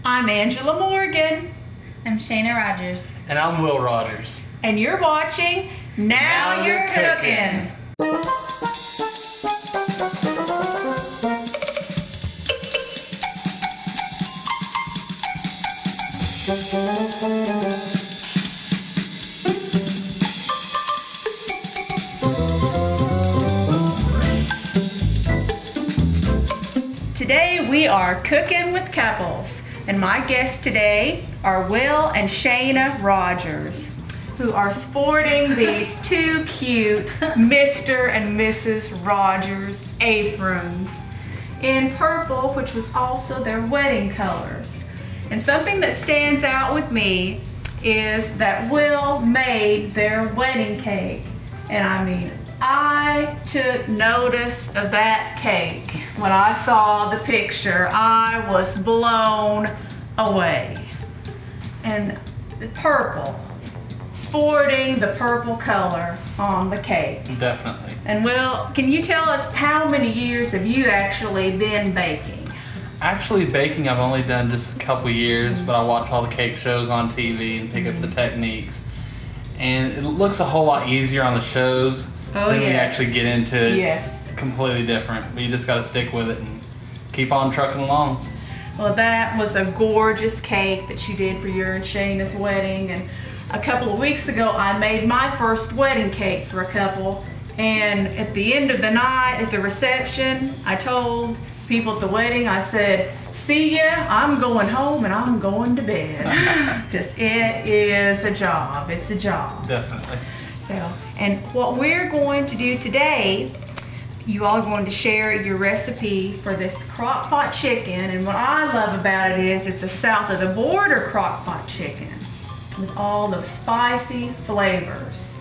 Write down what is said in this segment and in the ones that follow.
I'm Angela Morgan. I'm Shayna Rogers. And I'm Will Rogers. And you're watching Now You're Cooking. Today we are cooking with couples, and my guests today are Will and Shayna Rogers, who are sporting these two cute Mr. and Mrs. Rogers aprons in purple, which was also their wedding colors. And something that stands out with me is that Will made their wedding cake. And I mean, I took notice of that cake. When I saw the picture, I was blown away. And purple, sporting the purple color on the cake. Definitely. And Will, can you tell us how many years have you actually been baking? Actually, baking I've only done just a couple years, but I watch all the cake shows on TV and pick up the techniques. And it looks a whole lot easier on the shows. Then you actually get into it. It's completely different, but you just got to stick with it and keep on trucking along. Well, that was a gorgeous cake that you did for your and Shayna's wedding. And a couple of weeks ago, I made my first wedding cake for a couple. And at the end of the night, at the reception, I told people at the wedding, I said, "See ya, I'm going home and I'm going to bed." Because it is a job. It's a job. Definitely. And what we're going to do today, you all are going to share your recipe for this crock pot chicken. And what I love about it is it's a south of the border crock pot chicken with all those spicy flavors.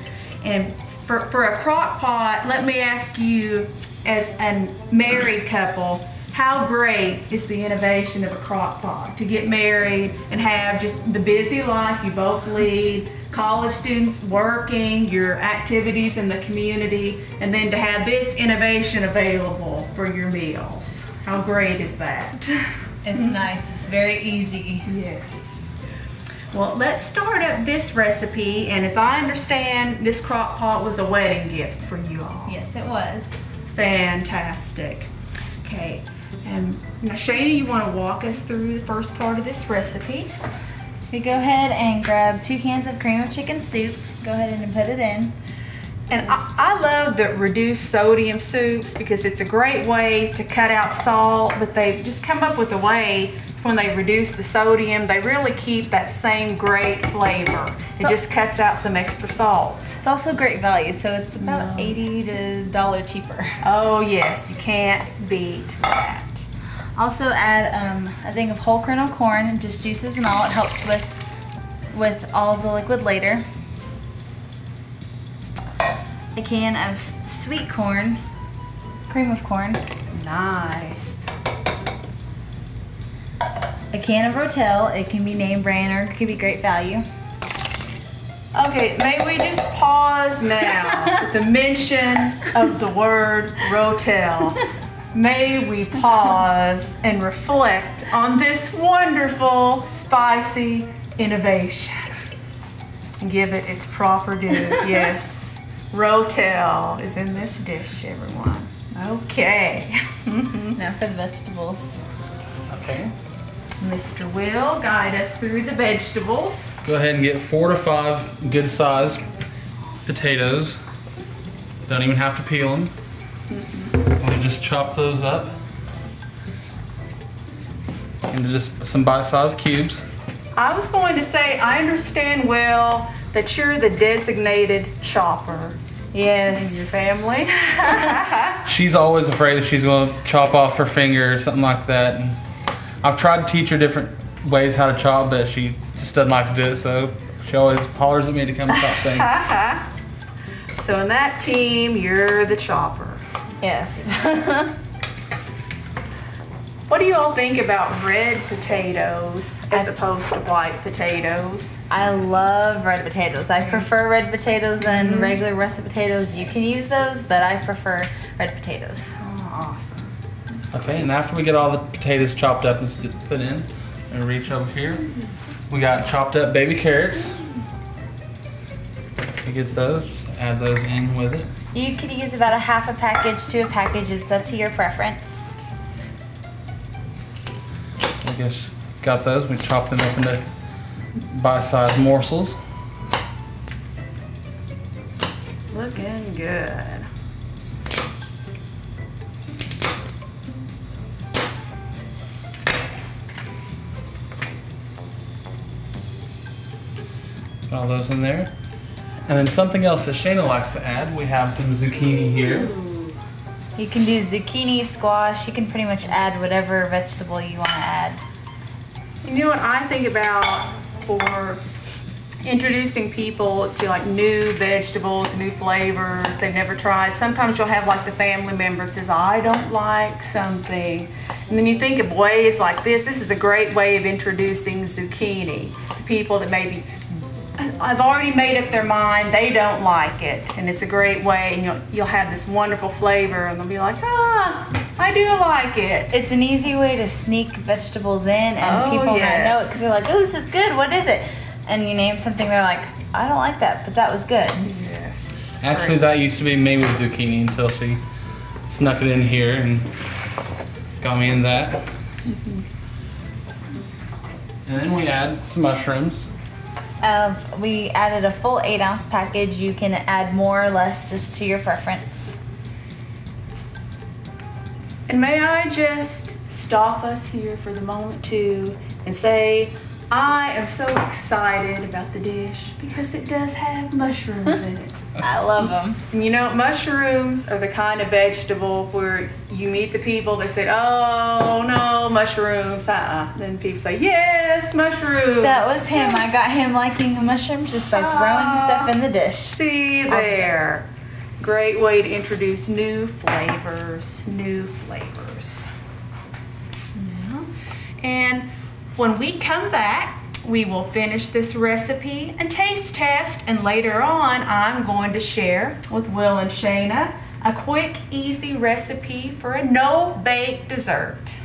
And for a crock pot, let me ask you, as a married couple, how great is the innovation of a crock pot to get married and have just the busy life you both lead, college students working, your activities in the community, and then to have this innovation available for your meals. How great is that? It's nice. It's very easy. Yes. Well, let's start up this recipe, and as I understand, this crock pot was a wedding gift for you all. Yes, it was. Fantastic. Okay. And now, Shayna, you want to walk us through the first part of this recipe? We go ahead and grab 2 cans of cream of chicken soup. Go ahead and put it in. And I love the reduced sodium soups because it's a great way to cut out salt, but they've just come up with a way when they reduce the sodium, they really keep that same great flavor. It just cuts out some extra salt. It's also great value, so it's about $80 to $1 cheaper. Oh yes, you can't beat that. Also add a thing of whole kernel corn, and just juices and all. It helps with all the liquid later. A can of sweet corn, cream of corn. Nice. A can of Rotel. It can be name brand or it could be great value. Okay, may we just pause now with the mention of the word Rotel. May we pause and reflect on this wonderful, spicy innovation and give it its proper due. Yes, Rotel is in this dish, everyone. Okay. Now for the vegetables. Okay. Mr. Will, guide us through the vegetables. Go ahead and get 4 to 5 good sized potatoes. Don't even have to peel them. We'll just chop those up into just some bite-sized cubes. I was going to say, I understand, Will, that you're the designated chopper Yes. in your family. She's always afraid that she's going to chop off her finger or something like that. And I've tried to teach her different ways how to chop, but she just doesn't like to do it, so she always hollers at me to come chop things. So in that team, you're the chopper. Yes. What do you all think about red potatoes as opposed to white potatoes? I love red potatoes. I prefer red potatoes than regular russet potatoes. You can use those, but I prefer red potatoes. Oh, awesome. Okay, and after we get all the potatoes chopped up and put in, And reach over here. We got chopped up baby carrots. You get those, just add those in with it. You could use about a half a package to a package. It's up to your preference. I guess got those. We chop them up into bite-sized morsels. Looking good. Put all those in there. And then something else that Shayna likes to add, we have some zucchini here. You can do zucchini, squash. You can pretty much add whatever vegetable you want to add. You know what I think about for introducing people to like new vegetables, new flavors they've never tried? Sometimes you'll have like the family member that says, I don't like something. And then you think of ways like this. This is a great way of introducing zucchini to people that maybe I've already made up their mind, they don't like it. And it's a great way, and you'll have this wonderful flavor, and they'll be like, I do like it. It's an easy way to sneak vegetables in, and people that know it because they're like, oh, this is good, what is it? And you name something, they're like, I don't like that, but that was good. Yes. Actually, that used to be me with zucchini until she snuck it in here and got me in that. And then we add some mushrooms. We added a full 8-ounce package. You can add more or less just to your preference. And may I just stop us here for the moment too and say, I am so excited about the dish because it does have mushrooms in it. I love them. And you know, mushrooms are the kind of vegetable where you meet the people that said, oh no, mushrooms, Then people say, yes, mushrooms. That was him. I got him liking mushrooms just by throwing stuff in the dish. See there. Great way to introduce new flavors, Yeah. And when we come back, we will finish this recipe and taste test, and later on I'm going to share with Will and Shayna a quick, easy recipe for a no-bake dessert.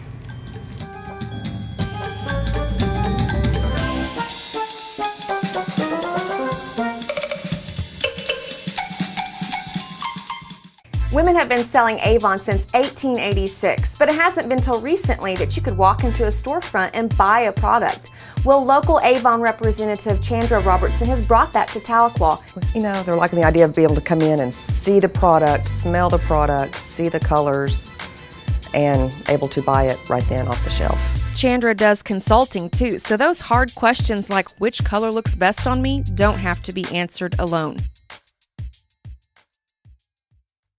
Women have been selling Avon since 1886, but it hasn't been till recently that you could walk into a storefront and buy a product. Well, local Avon representative Chandra Robertson has brought that to Tahlequah. You know, they're liking the idea of being able to come in and see the product, smell the product, see the colors, and able to buy it right then off the shelf. Chandra does consulting too, so those hard questions like which color looks best on me don't have to be answered alone.